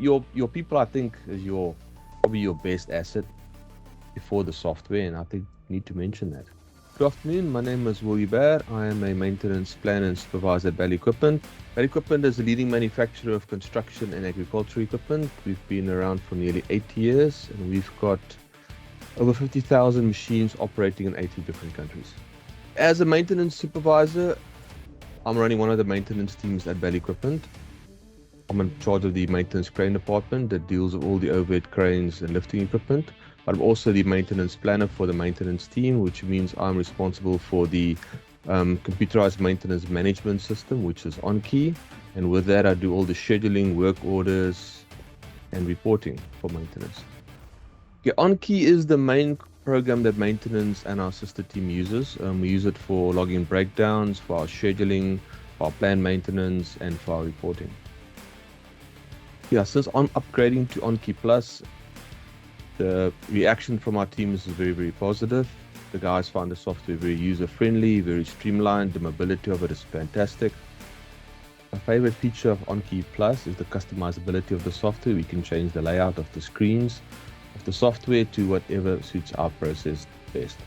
your people, I think, is probably your best asset before the software, and I think you need to mention that. Good afternoon, my name is Joubert. I am a maintenance planner and supervisor at Valley Equipment. Valley Equipment is a leading manufacturer of construction and agricultural equipment. We've been around for nearly 8 years, and we've got over 50,000 machines operating in 80 different countries. As a maintenance supervisor, I'm running one of the maintenance teams at Valley Equipment. I'm in charge of the maintenance crane department that deals with all the overhead cranes and lifting equipment. But I'm also the maintenance planner for the maintenance team, which means I'm responsible for the computerized maintenance management system, which is OnKey. And with that, I do all the scheduling, work orders, and reporting for maintenance. Okay, OnKey is the main program that maintenance and our sister team uses. We use it for logging breakdowns, for our scheduling, for our planned maintenance, and for our reporting. Yeah, since I'm upgrading to OnKey Plus, the reaction from our team is very, very positive. The guys find the software very user-friendly, very streamlined. The mobility of it is fantastic. My favorite feature of OnKey Plus is the customizability of the software. We can change the layout of the screens of the software to whatever suits our process best.